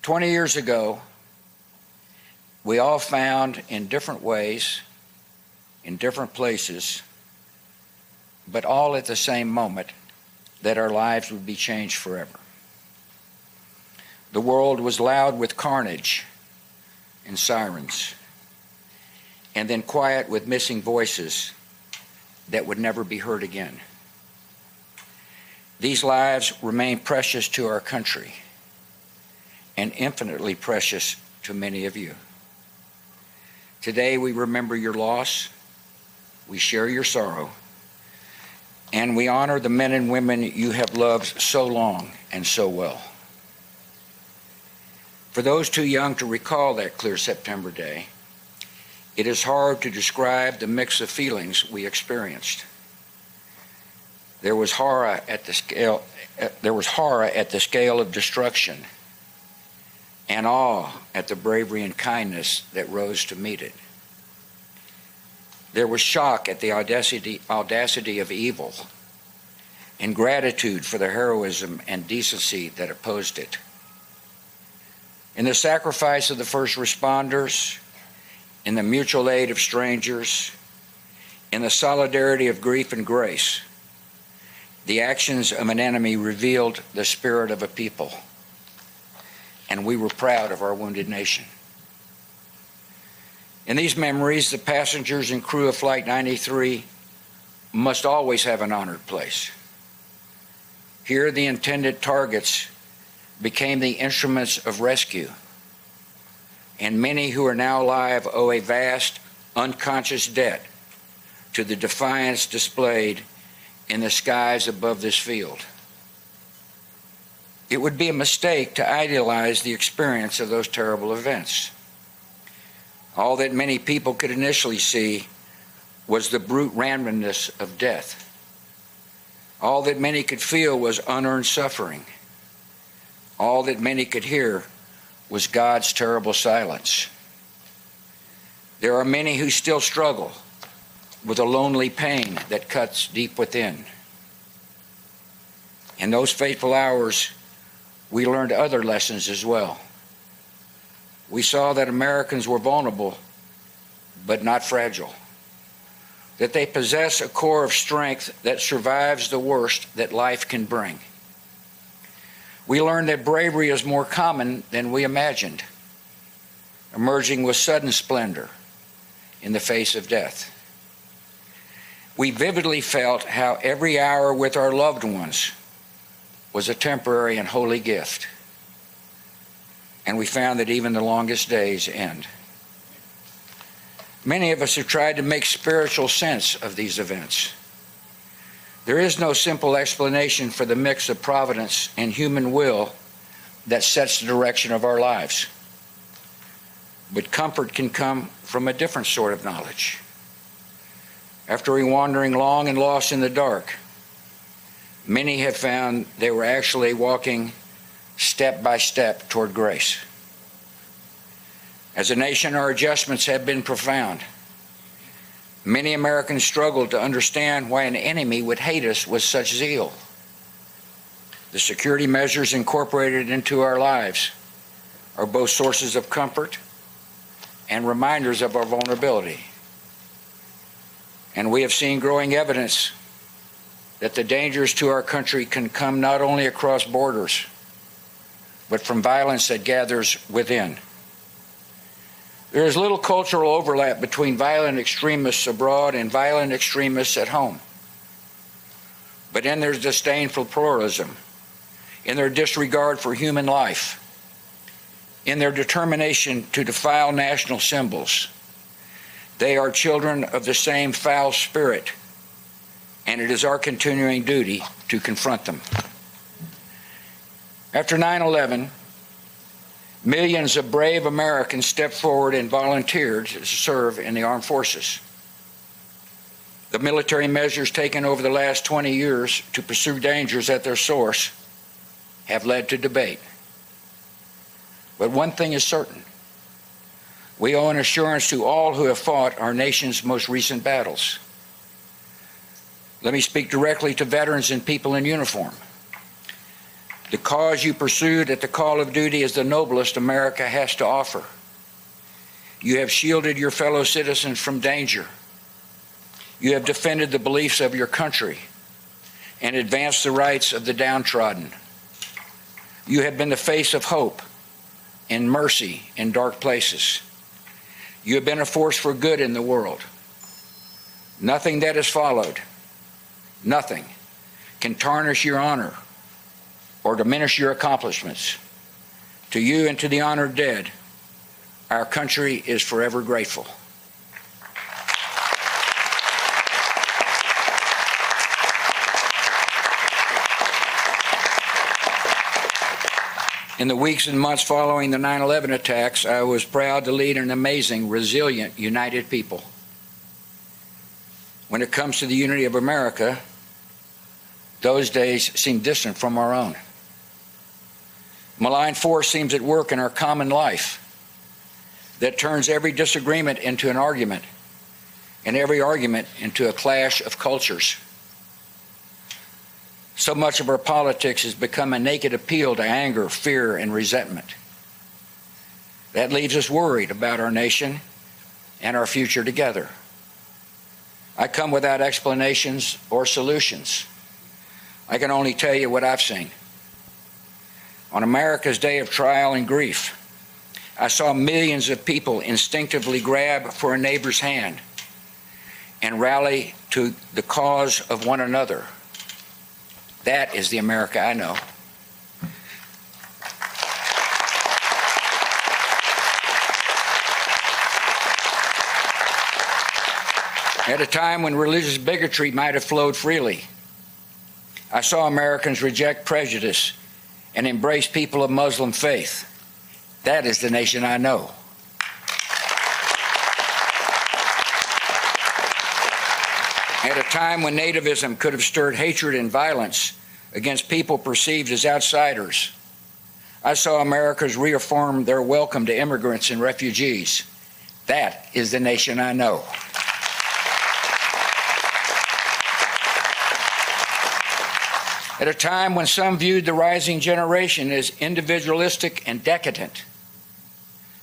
20 years ago, we all found in different ways, in different places, but all at the same moment, that our lives would be changed forever. The world was loud with carnage and sirens, and then quiet with missing voices that would never be heard again. These lives remain precious to our country and infinitely precious to many of you. Today we remember your loss, we share your sorrow, and we honor the men and women you have loved so long and so well. For those too young to recall that clear September day, it is hard to describe the mix of feelings we experienced. There was horror at the scale of destruction, and awe at the bravery and kindness that rose to meet it. There was shock at the audacity of evil, and gratitude for the heroism and decency that opposed it. In the sacrifice of the first responders, in the mutual aid of strangers, in the solidarity of grief and grace, the actions of an enemy revealed the spirit of a people, and we were proud of our wounded nation. In these memories, the passengers and crew of Flight 93 must always have an honored place. Here, the intended targets became the instruments of rescue, and many who are now alive owe a vast, unconscious debt to the defiance displayed in the skies above this field. It would be a mistake to idealize the experience of those terrible events. All that many people could initially see was the brute randomness of death. All that many could feel was unearned suffering. All that many could hear was God's terrible silence. There are many who still struggle with a lonely pain that cuts deep within. In those fateful hours, we learned other lessons as well. We saw that Americans were vulnerable, but not fragile. That they possess a core of strength that survives the worst that life can bring. We learned that bravery is more common than we imagined, emerging with sudden splendor in the face of death. We vividly felt how every hour with our loved ones was a temporary and holy gift. And we found that even the longest days end. Many of us have tried to make spiritual sense of these events. There is no simple explanation for the mix of providence and human will that sets the direction of our lives. But comfort can come from a different sort of knowledge. After wandering long and lost in the dark, many have found they were actually walking step by step toward grace. As a nation, our adjustments have been profound. Many Americans struggle to understand why an enemy would hate us with such zeal. The security measures incorporated into our lives are both sources of comfort and reminders of our vulnerability. And we have seen growing evidence that the dangers to our country can come not only across borders, but from violence that gathers within. There is little cultural overlap between violent extremists abroad and violent extremists at home. But in their disdain for pluralism, in their disregard for human life, in their determination to defile national symbols, they are children of the same foul spirit, and it is our continuing duty to confront them. After 9/11, millions of brave Americans stepped forward and volunteered to serve in the armed forces. The military measures taken over the last 20 years to pursue dangers at their source have led to debate. But one thing is certain. We owe an assurance to all who have fought our nation's most recent battles. Let me speak directly to veterans and people in uniform. The cause you pursued at the call of duty is the noblest America has to offer. You have shielded your fellow citizens from danger. You have defended the beliefs of your country and advanced the rights of the downtrodden. You have been the face of hope and mercy in dark places. You have been a force for good in the world. Nothing that has followed, nothing, can tarnish your honor or diminish your accomplishments. To you and to the honored dead, our country is forever grateful. In the weeks and months following the 9/11 attacks, I was proud to lead an amazing, resilient, united people. When it comes to the unity of America, those days seem distant from our own. Malign force seems at work in our common life that turns every disagreement into an argument and every argument into a clash of cultures. So much of our politics has become a naked appeal to anger, fear, and resentment. That leaves us worried about our nation and our future together. I come without explanations or solutions. I can only tell you what I've seen. On America's day of trial and grief, I saw millions of people instinctively grab for a neighbor's hand and rally to the cause of one another. That is the America I know. At a time when religious bigotry might have flowed freely, I saw Americans reject prejudice and embrace people of Muslim faith. That is the nation I know. At a time when nativism could have stirred hatred and violence against people perceived as outsiders, I saw Americans reaffirm their welcome to immigrants and refugees. That is the nation I know. At a time when some viewed the rising generation as individualistic and decadent,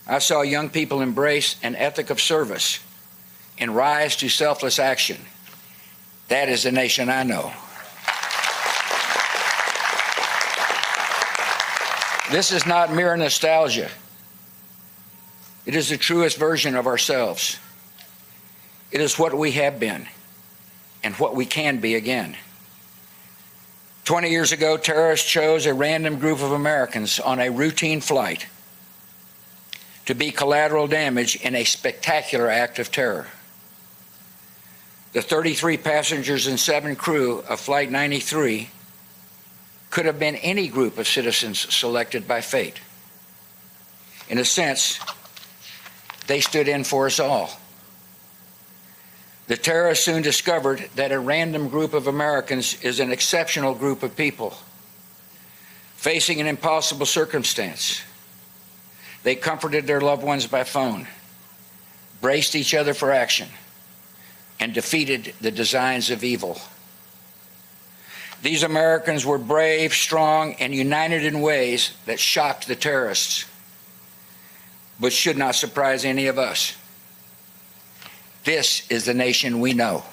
I saw young people embrace an ethic of service and rise to selfless action. That is the nation I know. This is not mere nostalgia. It is the truest version of ourselves. It is what we have been and what we can be again. 20 years ago, terrorists chose a random group of Americans on a routine flight to be collateral damage in a spectacular act of terror. The 33 passengers and 7 crew of Flight 93 could have been any group of citizens selected by fate. In a sense, they stood in for us all. The terrorists soon discovered that a random group of Americans is an exceptional group of people facing an impossible circumstance. They comforted their loved ones by phone, braced each other for action, and defeated the designs of evil. These Americans were brave, strong, and united in ways that shocked the terrorists, but should not surprise any of us. This is the nation we know.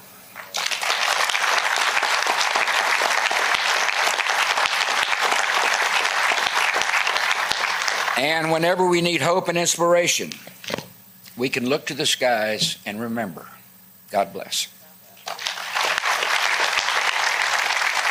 And whenever we need hope and inspiration, we can look to the skies and remember. God bless.